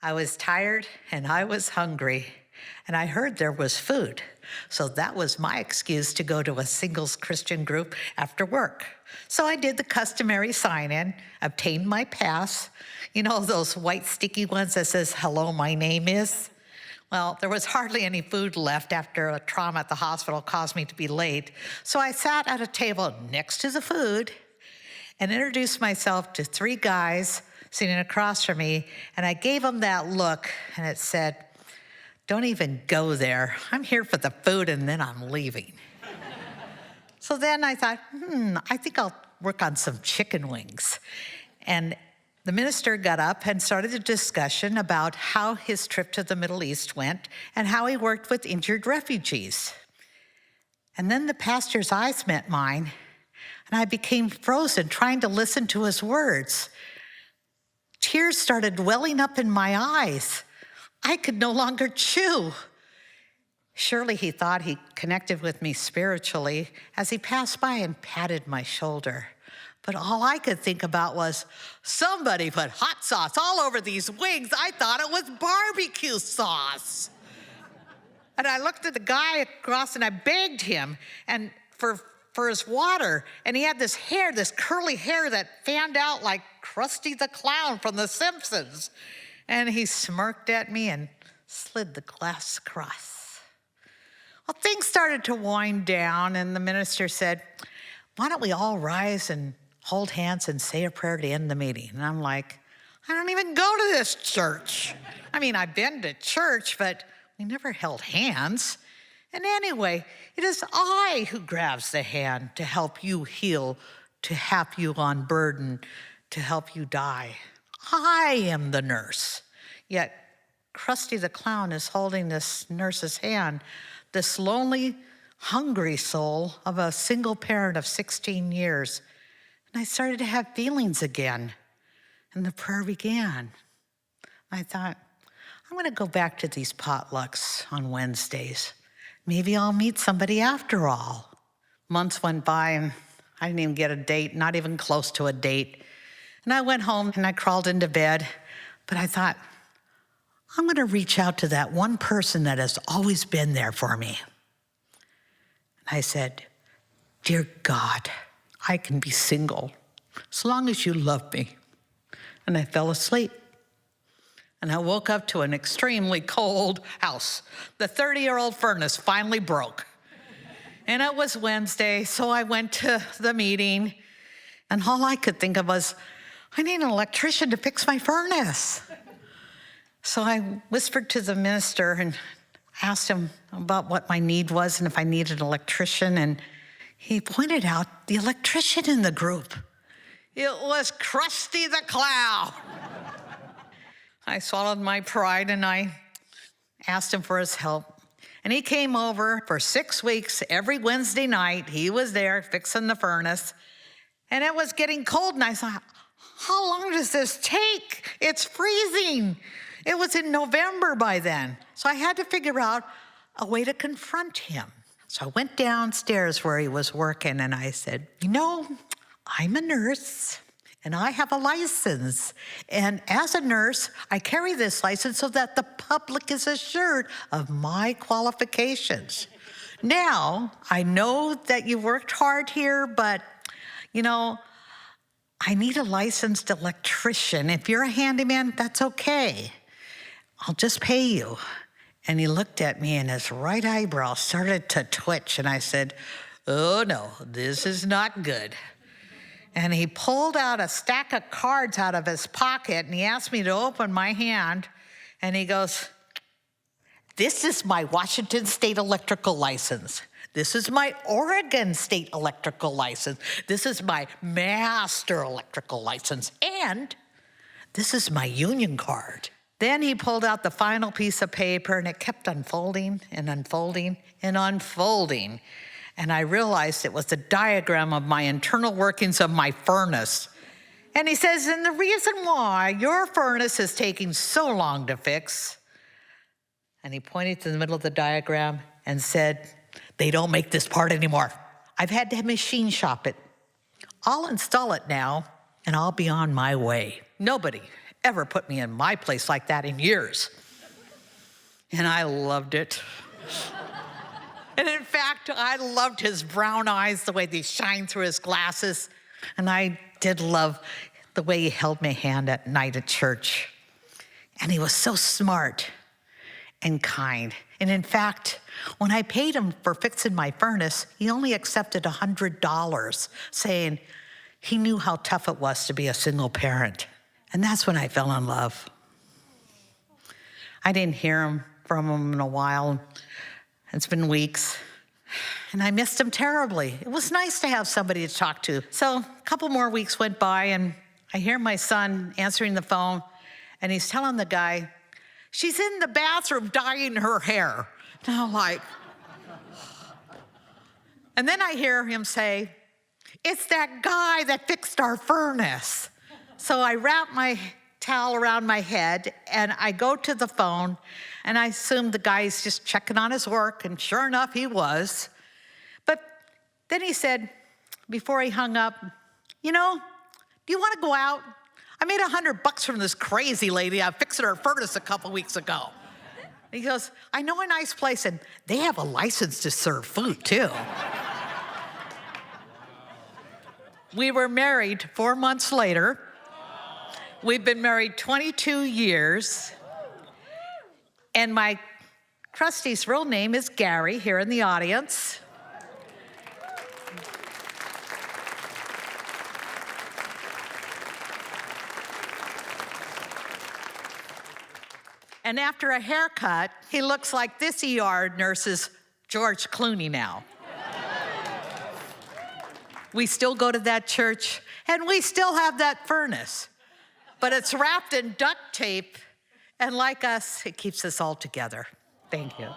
I was tired and I was hungry, and I heard there was food. So that was my excuse to go to a singles Christian group after work. So I did the customary sign-in, obtained my pass, you know, those white sticky ones that says, "Hello, my name is." Well, there was hardly any food left after a trauma at the hospital caused me to be late. So I sat at a table next to the food and introduced myself to three guys sitting across from me, and I gave them that look, and it said, "Don't even go there. I'm here for the food, and then I'm leaving." So then I thought, I think I'll work on some chicken wings. And the minister got up and started a discussion about how his trip to the Middle East went and how he worked with injured refugees. And then the pastor's eyes met mine, and I became frozen trying to listen to his words. Tears started welling up in my eyes. I could no longer chew. Surely he thought he connected with me spiritually as he passed by and patted my shoulder. But all I could think about was, somebody put hot sauce all over these wings. I thought it was barbecue sauce. And I looked at the guy across and I begged him and for his water. And he had this hair, this curly hair that fanned out like Krusty the Clown from The Simpsons. And he smirked at me and slid the glass across. Well, things started to wind down, and the minister said, "Why don't we all rise and hold hands and say a prayer to end the meeting?" And I'm like, I don't even go to this church. I mean, I've been to church, but we never held hands. And anyway, it is I who grabs the hand to help you heal, to have you on burden, to help you die. I am the nurse. Yet Krusty the Clown is holding this nurse's hand, this lonely, hungry soul of a single parent of 16 years. And I started to have feelings again. And the prayer began. I thought, I'm going to go back to these potlucks on Wednesdays. Maybe I'll meet somebody after all. Months went by and I didn't even get a date, not even close to a date. And I went home and I crawled into bed, but I thought, I'm going to reach out to that one person that has always been there for me. And I said, "Dear God, I can be single as long as you love me." And I fell asleep. And I woke up to an extremely cold house. The 30-year-old furnace finally broke. And it was Wednesday, so I went to the meeting, and all I could think of was, I need an electrician to fix my furnace. So I whispered to the minister and asked him about what my need was and if I needed an electrician, and he pointed out the electrician in the group. It was Krusty the Clown. I swallowed my pride and I asked him for his help. And he came over for 6 weeks. Every Wednesday night, he was there fixing the furnace. And it was getting cold, and I thought, how long does this take? It's freezing. It was in November by then. So I had to figure out a way to confront him. So I went downstairs where he was working, and I said, I'm a nurse, and I have a license. And as a nurse, I carry this license so that the public is assured of my qualifications. Now, I know that you worked hard here, but, I need a licensed electrician. If you're a handyman, that's okay. I'll just pay you. And he looked at me, and his right eyebrow started to twitch, and I said, oh no, this is not good. And he pulled out a stack of cards out of his pocket, and he asked me to open my hand, and he goes, this is my Washington State electrical license. This is my Oregon State electrical license. This is my master electrical license. And this is my union card. Then he pulled out the final piece of paper, and it kept unfolding and unfolding and unfolding. And I realized it was a diagram of my internal workings of my furnace. And he says, and the reason why your furnace is taking so long to fix, and he pointed to the middle of the diagram and said, they don't make this part anymore. I've had to machine shop it. I'll install it now, and I'll be on my way. Nobody ever put me in my place like that in years. And I loved it. And in fact, I loved his brown eyes, the way they shine through his glasses. And I did love the way he held my hand at night at church. And he was so smart and kind. And in fact, when I paid him for fixing my furnace, he only accepted $100, saying he knew how tough it was to be a single parent. And that's when I fell in love. I didn't hear from him in a while. It's been weeks. And I missed him terribly. It was nice to have somebody to talk to. So a couple more weeks went by, and I hear my son answering the phone, and he's telling the guy, she's in the bathroom dyeing her hair. And I'm like, and then I hear him say, it's that guy that fixed our furnace. So I wrap my towel around my head, and I go to the phone, and I assume the guy's just checking on his work, and sure enough, he was. But then he said, before he hung up, you know, do you want to go out? I made $100 from this crazy lady. I fixed her furnace a couple weeks ago. And he goes, I know a nice place, and they have a license to serve food, too. We were married 4 months later. We've been married 22 years. And my trustee's real name is Gary, here in the audience. And after a haircut, he looks like this ER nurse's George Clooney now. We still go to that church, and we still have that furnace. But it's wrapped in duct tape, and like us, it keeps us all together. Thank you.